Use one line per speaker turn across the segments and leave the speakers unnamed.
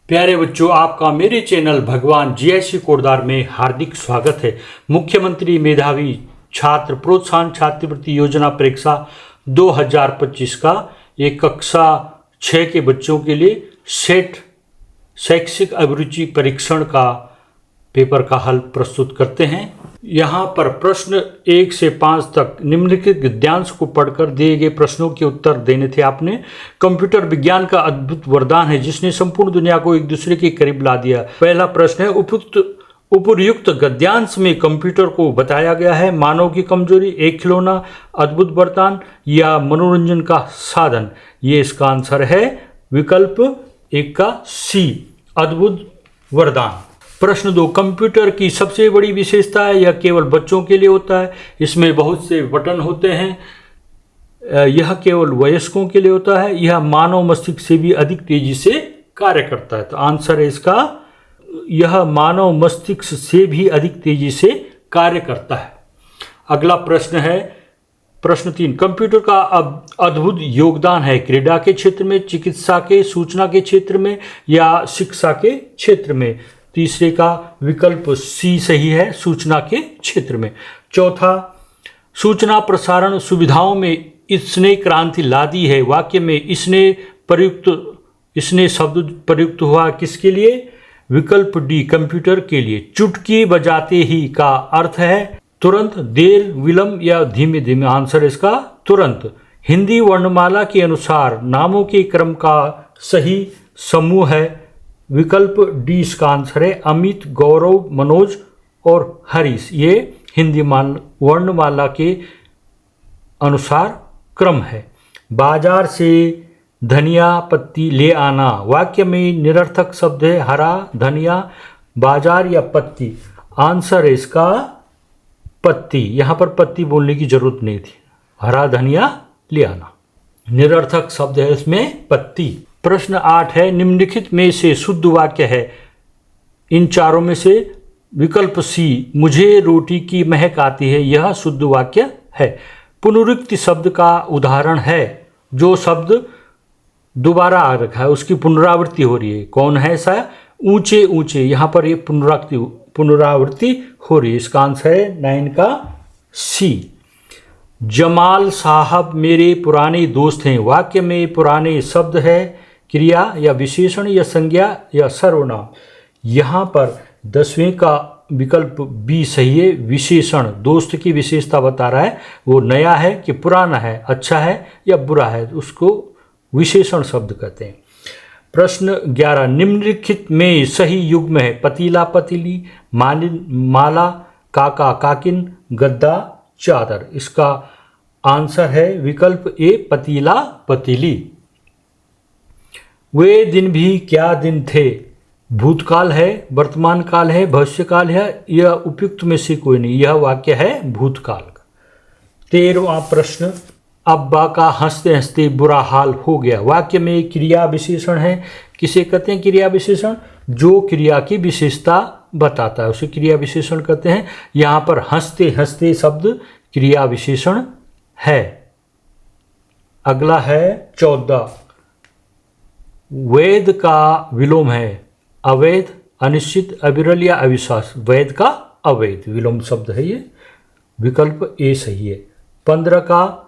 प्यारे बच्चों, आपका मेरे चैनल भगवान GIC कोटद्वार में हार्दिक स्वागत है। मुख्यमंत्री मेधावी छात्र प्रोत्साहन छात्रवृत्ति योजना परीक्षा 2025 का एक कक्षा 6 के बच्चों के लिए सेट शैक्षिक अभिरुचि परीक्षण का पेपर का हल प्रस्तुत करते हैं। यहाँ पर प्रश्न 1 से 5 तक निम्नलिखित गद्यांश को पढ़कर दिए गए प्रश्नों के उत्तर देने थे आपने। कंप्यूटर विज्ञान का अद्भुत वरदान है जिसने संपूर्ण दुनिया को एक दूसरे के करीब ला दिया। पहला प्रश्न है, उपर्युक्त गद्यांश में कंप्यूटर को बताया गया है मानव की कमजोरी, एक खिलौना, अद्भुत वरदान या मनोरंजन का साधन। ये इसका आंसर है विकल्प 1 का सी, अद्भुत वरदान। प्रश्न 2, कंप्यूटर की सबसे बड़ी विशेषता है यह केवल बच्चों के लिए होता है, इसमें बहुत से बटन होते हैं, यह केवल वयस्कों के लिए होता है, यह मानव मस्तिष्क से भी अधिक तेजी से कार्य करता है। तो आंसर है इसका यह मानव मस्तिष्क से भी अधिक तेजी से कार्य करता है। अगला प्रश्न है प्रश्न 3, कंप्यूटर का अद्भुत योगदान है क्रीड़ा के क्षेत्र में, चिकित्सा के, सूचना के क्षेत्र में या शिक्षा के क्षेत्र में। तीसरे का विकल्प सी सही है, सूचना के क्षेत्र में। चौथा, सूचना प्रसारण सुविधाओं में इसने क्रांति ला दी है। वाक्य में इसने शब्द प्रयुक्त हुआ किसके लिए? विकल्प डी, कंप्यूटर के लिए। चुटकी बजाते ही का अर्थ है तुरंत, देर, विलंब या धीमे धीमे। आंसर इसका तुरंत। हिंदी वर्णमाला के अनुसार नामों के क्रम का सही समूह है। विकल्प डी इसका आंसर है। अमित, गौरव, मनोज और हरीश ये हिंदी वर्णमाला के अनुसार क्रम है। बाजार से धनिया पत्ती ले आना। वाक्य में निरर्थक शब्द है हरा, धनिया, बाजार या पत्ती। आंसर है इसका पत्ती। यहाँ पर पत्ती बोलने की जरूरत नहीं थी, हरा धनिया ले आना। निरर्थक शब्द है इसमें पत्ती। प्रश्न 8 है, निम्नलिखित में से शुद्ध वाक्य है इन चारों में से। विकल्प सी, मुझे रोटी की महक आती है, यह शुद्ध वाक्य है। पुनरुक्ति शब्द का उदाहरण है जो शब्द दोबारा आ रखा है उसकी पुनरावृत्ति हो रही है। कौन है ऐसा? ऊंचे ऊंचे, यहाँ पर ये पुनरावृत्ति हो रही है। इसका आंसर है 9 का सी। जमाल साहब मेरे पुराने दोस्त हैं। वाक्य में पुराने शब्द है क्रिया या विशेषण या संज्ञा या सर्वनाम। यहाँ पर 10वें का विकल्प बी सही है, विशेषण। दोस्त की विशेषता बता रहा है, वो नया है कि पुराना है, अच्छा है या बुरा है, उसको विशेषण शब्द कहते हैं। प्रश्न 11, निम्नलिखित में सही युग्म है पतीला पतीली, मालिन माला, काका काकिन, गद्दा चादर। इसका आंसर है विकल्प ए, पतीला पतीली। वे दिन भी क्या दिन थे। भूतकाल है, वर्तमान काल है, भविष्यकाल है, यह उपयुक्त में से कोई नहीं। यह वाक्य है भूतकाल का। 13वां प्रश्न, अब्बा का हंसते हंसते बुरा हाल हो गया। वाक्य में क्रिया विशेषण है। किसे कहते हैं क्रिया विशेषण? जो क्रिया की विशेषता बताता है उसे क्रिया विशेषण कहते हैं। यहाँ पर हंसते हंसते शब्द क्रिया विशेषण है। अगला है 14, वैध का विलोम है अवैध, अनिश्चित, अविरल या अविश्वास। वैध का अवैध विलोम शब्द है ये। विकल्प ए सही है। 15 का,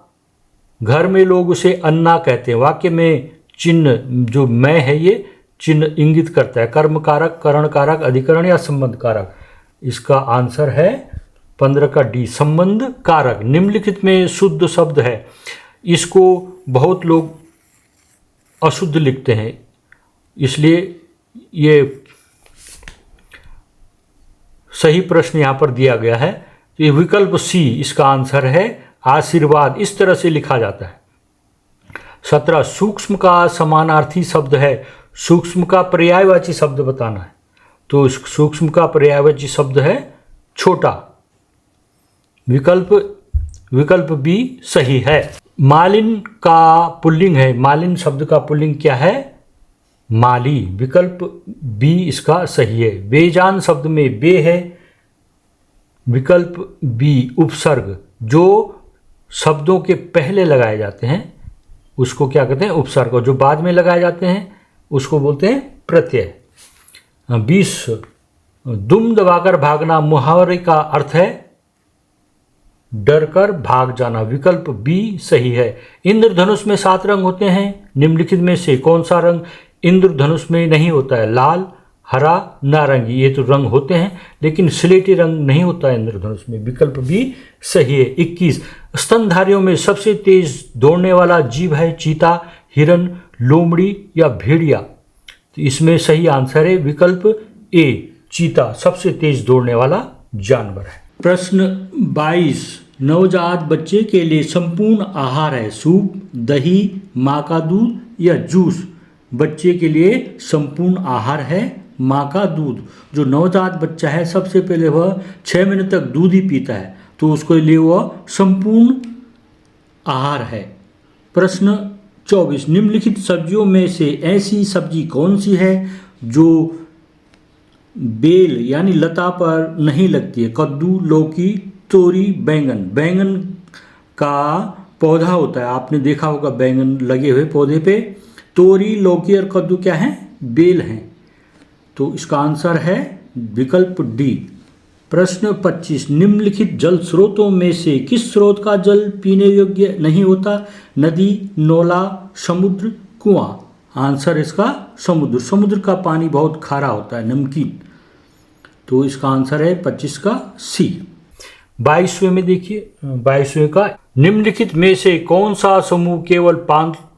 घर में लोग उसे अन्ना कहते हैं। वाक्य में चिन्ह जो मैं है ये चिन्ह इंगित करता है कर्म कारक, करण कारक, अधिकरण या संबंध कारक। इसका आंसर है 15 का डी, संबंध कारक। निम्नलिखित में शुद्ध शब्द है, इसको बहुत लोग अशुद्ध लिखते हैं इसलिए ये सही प्रश्न यहाँ पर दिया गया है। तो ये विकल्प सी इसका आंसर है, आशीर्वाद। इस तरह से लिखा जाता है। 17, सूक्ष्म का समानार्थी शब्द है। सूक्ष्म का पर्यायवाची शब्द बताना है, तो सूक्ष्म का पर्यायवाची शब्द है छोटा। विकल्प बी सही है। मालिन का पुल्लिंग है। मालिन शब्द का पुल्लिंग क्या है? माली। विकल्प बी इसका सही है। बेजान शब्द में बे है। विकल्प बी उपसर्ग, जो शब्दों के पहले लगाए जाते हैं उसको क्या कहते हैं? उपसर्ग। और जो बाद में लगाए जाते हैं उसको बोलते हैं प्रत्यय। 20 दुम दबाकर भागना मुहावरे का अर्थ है डर कर भाग जाना। विकल्प बी सही है। इंद्रधनुष में 7 रंग होते हैं, निम्नलिखित में से कौन सा रंग इंद्रधनुष में नहीं होता है? लाल, हरा, नारंगी, ये तो रंग होते हैं, लेकिन स्लेटी रंग नहीं होता है इंद्रधनुष में। विकल्प बी सही है। 21 स्तनधारियों में सबसे तेज दौड़ने वाला जीव है चीता, हिरन, लोमड़ी या भेड़िया? तो इसमें सही आंसर है विकल्प ए, चीता सबसे तेज दौड़ने वाला जानवर है। प्रश्न 22 नवजात बच्चे के लिए संपूर्ण आहार है सूप, दही, माँ का दूध या जूस? बच्चे के लिए संपूर्ण आहार है माँ का दूध। जो नवजात बच्चा है सबसे पहले वह 6 महीने तक दूध ही पीता है, तो उसके लिए वह संपूर्ण आहार है। प्रश्न 24 निम्नलिखित सब्जियों में से ऐसी सब्जी कौन सी है जो बेल यानी लता पर नहीं लगती है? कद्दू, लौकी, तोरी, बैंगन। बैंगन का पौधा होता है, आपने देखा होगा बैंगन लगे हुए पौधे पे। तोरी, लौकी और कद्दू क्या हैं? बेल हैं। तो इसका आंसर है विकल्प डी। प्रश्न 25 निम्नलिखित जल स्रोतों में से किस स्रोत का जल पीने योग्य नहीं होता? नदी, नौला, समुद्र, कुआं? आंसर इसका समुद्र। समुद्र का पानी बहुत खारा होता है, नमकीन। तो इसका आंसर है 25 का सी। 22वें में देखिए, 22वें का निम्नलिखित में से कौन सा समूह केवल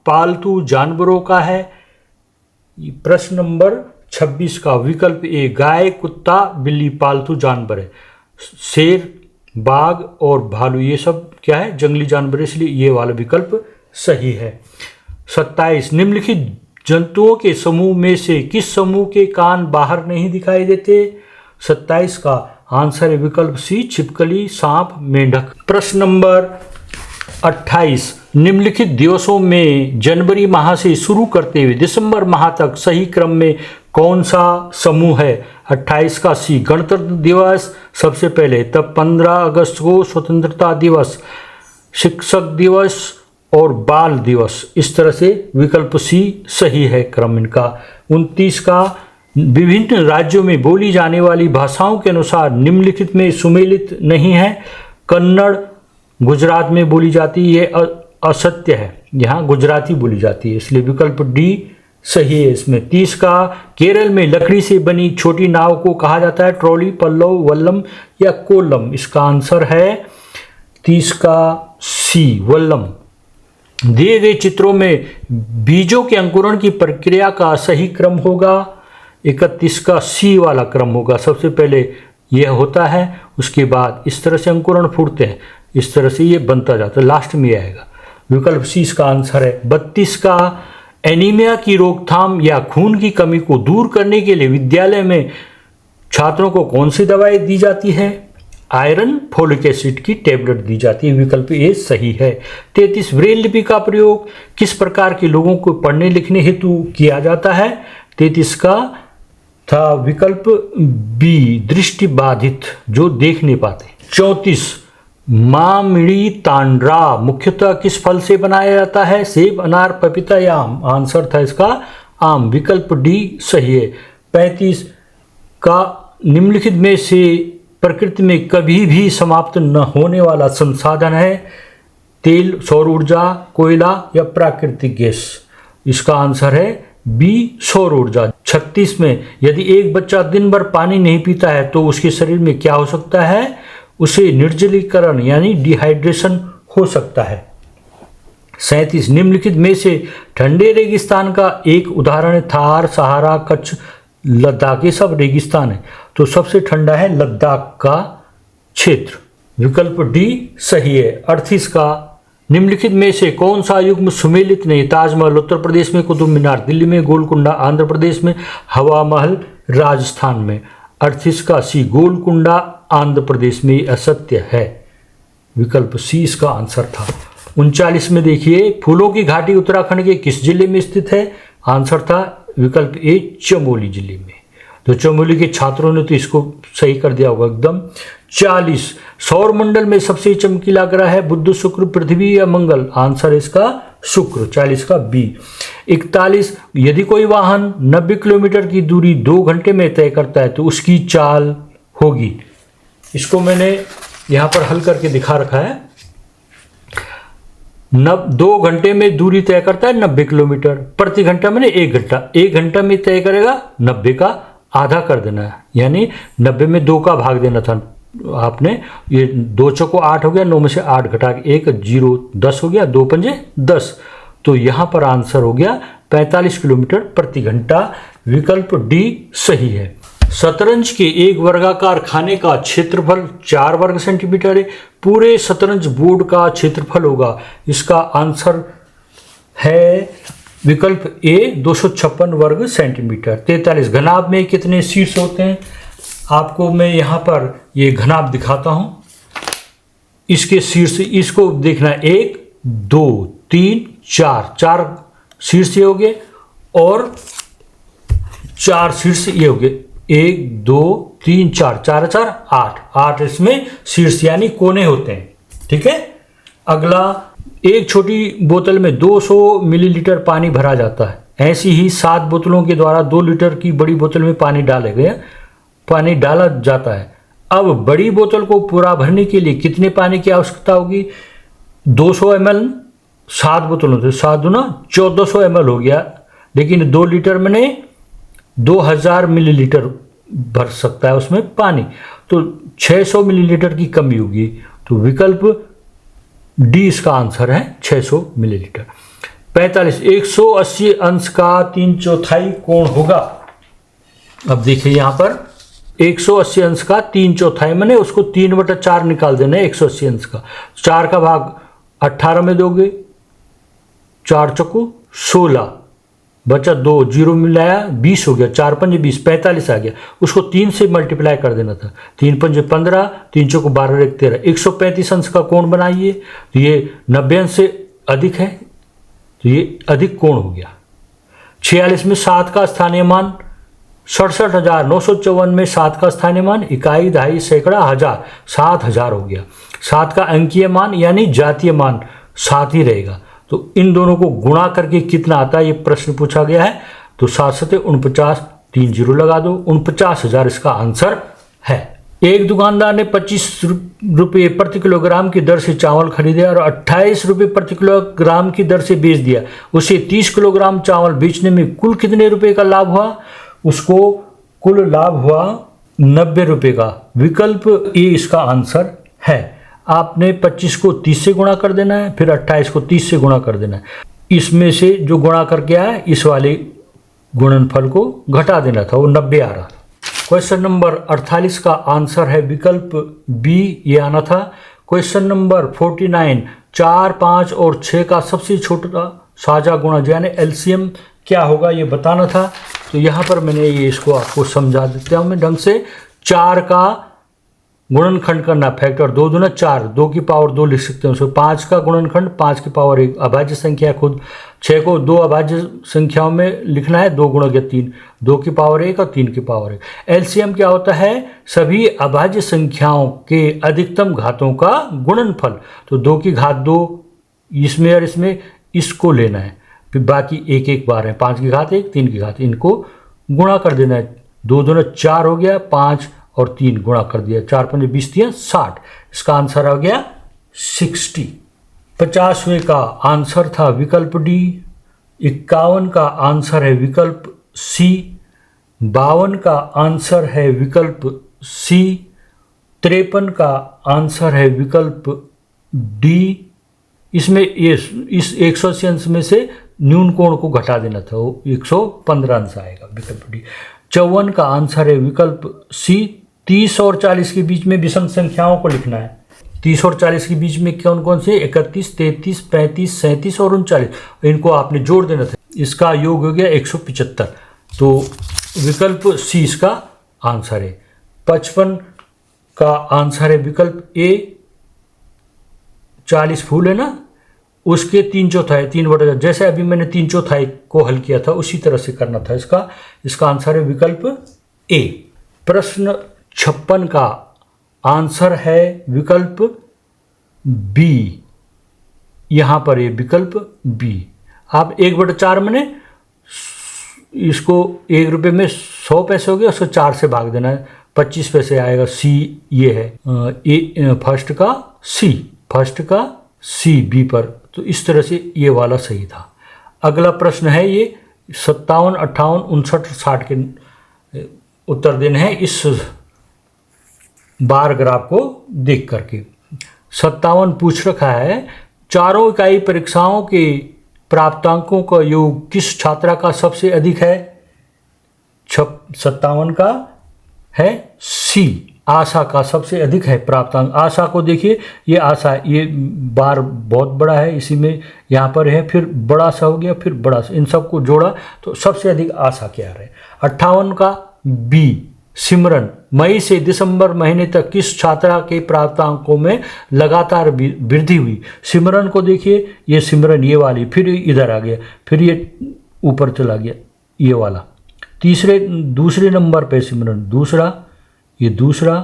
पालतू जानवरों का है? प्रश्न नंबर 26 का विकल्प ए, गाय, कुत्ता, बिल्ली पालतू जानवर है। शेर, बाघ और भालू ये सब क्या है? जंगली जानवर, इसलिए ये वाला विकल्प सही है। 27 निम्नलिखित जंतुओं के समूह में से किस समूह के कान बाहर नहीं दिखाई देते? 27 का आंसर है विकल्प सी, छिपकली, सांप, मेंढक। प्रश्न नंबर 28 निम्नलिखित दिवसों में जनवरी माह से शुरू करते हुए दिसंबर माह तक सही क्रम में कौन सा समूह है? 28 का सी, गणतंत्र दिवस सबसे पहले, तब 15 अगस्त को स्वतंत्रता दिवस, शिक्षक दिवस और बाल दिवस। इस तरह से विकल्प सी सही है क्रम इनका। 29 का विभिन्न राज्यों में बोली जाने वाली भाषाओं के अनुसार निम्नलिखित में सुमेलित नहीं है। कन्नड़ गुजरात में बोली जाती है, ये असत्य है, यहाँ गुजराती बोली जाती है, इसलिए विकल्प डी सही है इसमें। 30 का केरल में लकड़ी से बनी छोटी नाव को कहा जाता है ट्रॉली, पल्लव, वल्लम या कोलम? इसका आंसर है 30 का सी, वल्लम। दिए गए चित्रों में बीजों के अंकुरण की प्रक्रिया का सही क्रम होगा 31 का सी वाला क्रम होगा। सबसे पहले यह होता है, उसके बाद इस तरह से अंकुरण फूटते हैं, इस तरह से ये बनता जाता है, लास्ट में आएगा। विकल्प सी इसका आंसर है। 32 का एनीमिया की रोकथाम या खून की कमी को दूर करने के लिए विद्यालय में छात्रों को कौन सी दवाई दी जाती है? आयरन, फोलिक एसिड की टेबलेट दी जाती है। विकल्प ए सही है। 33 ब्रेल लिपि का प्रयोग किस प्रकार के लोगों को पढ़ने लिखने हेतु किया जाता है? 33 का था विकल्प बी, दृष्टिबाधित, जो देख नहीं पाते। 34 मामिड़ी तांड्रा मुख्यतः किस फल से बनाया जाता है? सेब, अनार, पपीता या आम? आंसर था इसका आम। विकल्प डी सही है। 35 का निम्नलिखित में से प्रकृति में कभी भी समाप्त न होने वाला संसाधन है? तेल, सौर ऊर्जा, कोयला या प्राकृतिक गैस? इसका आंसर है बी, सौर ऊर्जा। 36 में यदि एक बच्चा दिन भर पानी नहीं पीता है तो उसके शरीर में क्या हो सकता है? उसे निर्जलीकरण यानी डिहाइड्रेशन हो सकता है। 37 निम्नलिखित में से ठंडे रेगिस्तान का एक उदाहरण है? थार, सहारा, कच्छ, लद्दाख, ये सब रेगिस्तान है, तो सबसे ठंडा है लद्दाख का क्षेत्र। विकल्प डी सही है। 38 का निम्नलिखित में से कौन सा युग्म सुमेलित नहीं? ताजमहल उत्तर प्रदेश में, कुतुब मीनार दिल्ली में, गोलकुंडा आंध्र प्रदेश में, हवा महल राजस्थान में? 38 का सी, गोलकुंडा आंध्र प्रदेश में असत्य है। विकल्प सी इसका आंसर था। 39 में देखिए, फूलों की घाटी उत्तराखंड के किस जिले में स्थित है? आंसर था विकल्प ए, चमोली जिले में। तो चमोली के छात्रों ने तो इसको सही कर दिया होगा एकदम। 40 सौर मंडल में सबसे चमकीला ग्रह है? बुध, शुक्र, पृथ्वी या मंगल? आंसर इसका शुक्र, 40 का बी। 41, यदि कोई वाहन 90 किलोमीटर की दूरी 2 घंटे में तय करता है तो उसकी चाल होगी। इसको मैंने यहाँ पर हल करके दिखा रखा है। 2 घंटे में दूरी तय करता है 90 किलोमीटर, प्रति घंटा मैंने 1 घंटा, 1 घंटा में तय करेगा 90 का आधा कर देना है, यानी 90 में 2 का भाग देना था आपने। ये 2 चौको 8 हो गया, 9 में से 8 घटा के 1, 0, 10 हो गया, 2 पंजे 10। तो यहाँ पर आंसर हो गया 45 किलोमीटर प्रति घंटा। विकल्प डी सही है। शतरंज के एक वर्गाकार खाने का क्षेत्रफल 4 वर्ग सेंटीमीटर है। पूरे शतरंज बोर्ड का क्षेत्रफल होगा, इसका आंसर है विकल्प ए 256 वर्ग सेंटीमीटर। 43, घनाभ में कितने शीर्ष होते हैं? आपको मैं यहाँ पर ये घनाभ दिखाता हूँ। इसके शीर्ष, इसको देखना, 1, 2, 3, 4, 4 शीर्ष ये हो गए और 4 शीर्ष ये हो गए। 1, 2, 3, 4, 4, 4, 8, 8 इसमें शीर्ष यानी कोने होते हैं। ठीक है। अगला, एक छोटी बोतल में 200 मिलीलीटर पानी भरा जाता है। ऐसी ही 7 बोतलों के द्वारा 2 लीटर की बड़ी बोतल में पानी डाला जाता है। अब बड़ी बोतल को पूरा भरने के लिए कितने पानी की आवश्यकता होगी? 200 ml, 7 बोतलों से 7 दूना 1400 ml हो गया, लेकिन 2 लीटर में 2000 मिलीलीटर भर सकता है उसमें पानी, तो 600 मिलीलीटर की कमी होगी। तो विकल्प डी इसका आंसर है 600 मिलीलीटर। 45, 180 अंश का 3/4 कोण होगा। अब देखिए यहाँ पर 180 अंश का 3/4 मैंने उसको 3/4 निकाल देना है। 180 अंश का 4 का भाग 18 में दोगे, 4 चौको 16, बचा 2, 0 मिलाया 20 हो गया, 4 पंजे 20, 45 आ गया। उसको 3 से मल्टीप्लाई कर देना था, 3 पंजे 15, 3 चौको 12, 1 13, 135 अंश का कोण बनाइए। तो ये 90 अंश से अधिक है, तो ये अधिक कोण हो गया। 46 में 7 का स्थानीय मान 67,954 में 7 का स्थानीय मान इकाई, दहाई, सैकड़ा, हजार, 7000 हो गया। 7 का अंकीय मान यानी जातीय मान 7 ही रहेगा। तो इन दोनों को गुणा करके कितना आता है, ये प्रश्न पूछा गया है। तो 7 7 49, 3 0 लगा दो, 49,000 इसका आंसर है। एक दुकानदार ने 25 रुपये प्रति किलोग्राम की दर से चावल खरीदे और 28 रुपये प्रति किलोग्राम की दर से बेच दिया। उसे 30 किलोग्राम चावल बेचने में कुल कितने रुपए का लाभ हुआ? उसको कुल लाभ हुआ 90 रुपये का। विकल्प ए इसका आंसर है। आपने 25 को 30 से गुणा कर देना है, फिर 28 को 30 से गुणा कर देना है। इसमें से जो गुणा करके आया इस वाले गुणनफल को घटा देना था, वो 90 आ रहा था। क्वेश्चन नंबर 48 का आंसर है विकल्प बी, ये आना था। क्वेश्चन नंबर 49, 4, 5 और 6 का सबसे छोटा साझा गुणज यानी एलसीएम क्या होगा ये बताना था। तो यहाँ पर मैंने ये इसको आपको समझा देता हूँ मैं ढंग से। 4 का गुणनखंड करना, फैक्टर 2 दूना 4, 2 की पावर 2 लिख सकते हैं उसको। 5 का गुणनखंड 5 की पावर 1, अभाज्य संख्या खुद। 6 को 2 अभाज्य संख्याओं में लिखना है, 2 गुणा 3, 2 की पावर 1 और 3 की पावर 1। एलसीएम क्या होता है? सभी अभाज्य संख्याओं के अधिकतम घातों का गुणनफल। तो 2 की घात 2 इसमें और इसमें, इसको लेना है, फिर बाकी एक एक बार है, 5 की घात 1, 3 की घात, इनको गुणा कर देना है। 2 दूना 4 हो गया, 5 और 3 गुणा कर दिया, 4 पंजे 20 दिया 60। इसका आंसर आ गया 60। 50वें का आंसर था विकल्प डी। 51 का आंसर है विकल्प सी। 52 का आंसर है विकल्प सी। 53 का आंसर है विकल्प डी। इसमें ये इस 180 अंश में से न्यून कोण को घटा देना था, वो 115 अंश आएगा, विकल्प डी। 54 का आंसर है विकल्प सी। 30 और 40 के बीच में विषम संख्याओं को लिखना है। 30 और 40 के बीच में कौन कौन से? 31, 33, 35, 37 और 39, इनको आपने जोड़ देना था। इसका योग हो गया 175। तो विकल्प सी इसका आंसर है। 55 का आंसर है विकल्प ए। 40 फूल है ना, उसके 3/4, 3/4, जैसे अभी मैंने 3/4 को हल किया था उसी तरह से करना था इसका। इसका आंसर है विकल्प ए। प्रश्न 56 का आंसर है विकल्प बी, यहाँ पर ये विकल्प बी। आप 1/4 मैंने इसको 1 रुपये में 100 पैसे हो गए, उसको 4 से भाग देना है, 25 पैसे आएगा। सी ये है फर्स्ट का सी बी पर। तो इस तरह से ये वाला सही था। अगला प्रश्न है ये 57, 58, 59, 60 के उत्तर देने हैं इस बार ग्राफ को देख करके। 57 पूछ रखा है, चारों इकाई परीक्षाओं के प्राप्तांकों का योग किस छात्रा का सबसे अधिक है? 57 का है सी, आशा का सबसे अधिक है प्राप्तांक। आशा को देखिए, ये आशा, ये बार बहुत बड़ा है, इसी में यहाँ पर है, फिर बड़ा सा हो गया, फिर बड़ा सा, इन सबको जोड़ा तो सबसे अधिक आशा क्या है? 58 का बी, सिमरन, मई से दिसंबर महीने तक किस छात्रा के प्राप्तांकों में लगातार वृद्धि हुई? सिमरन को देखिए, ये सिमरन ये वाली, फिर इधर आ गया, फिर ये ऊपर चला गया, ये वाला। दूसरे नंबर पे सिमरन, दूसरा, ये दूसरा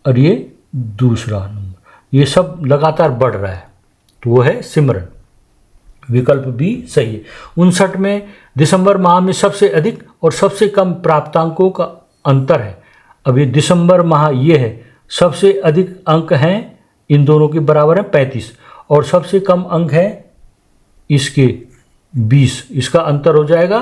और ये दूसरा नंबर, ये सब लगातार बढ़ रहा है, तो वो है सिमरन। विकल्प बी सही है। 59 में दिसंबर माह में सबसे अधिक और सबसे कम प्राप्तांकों का अंतर है। अब ये दिसंबर माह ये है, सबसे अधिक अंक हैं इन दोनों के बराबर है 35, और सबसे कम अंक है इसके 20, इसका अंतर हो जाएगा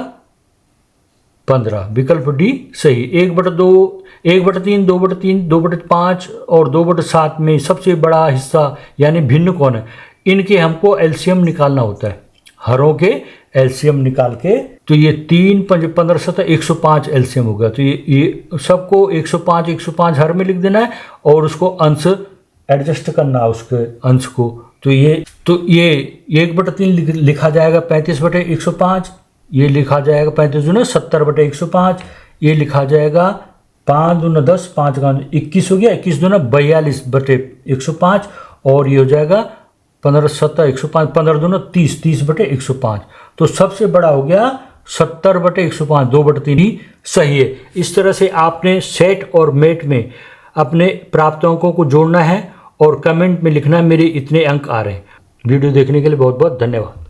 15। विकल्प डी सही। 1/2, 1/3, 2/3, 2/5 और 2/7 में सबसे बड़ा हिस्सा यानी भिन्न कौन है? इनके हमको एलसीएम निकालना होता है, हरों के एलसीएम निकाल के। तो ये 3, 5, 15, 17, 105 एलसीएम हो गया। तो ये सबको 105 हर में लिख देना है और उसको अंश एडजस्ट करना है, उसके अंश को। तो ये 1/3 लिखा जाएगा 35/105, ये लिखा जाएगा 35 दूना 70/105, ये लिखा जाएगा 5 दूना 10, 5 का 21 हो गया, 21 दूना 42/105, और ये हो जाएगा 15, 17, 105, 15 दूना 30, 30/105। तो सबसे बड़ा हो गया 70/105, 2/3 ही सही है। इस तरह से आपने सेट और मेट में अपने प्राप्तांकों को जोड़ना है और कमेंट में लिखना है मेरे इतने अंक आ रहे हैं। वीडियो देखने के लिए बहुत बहुत धन्यवाद।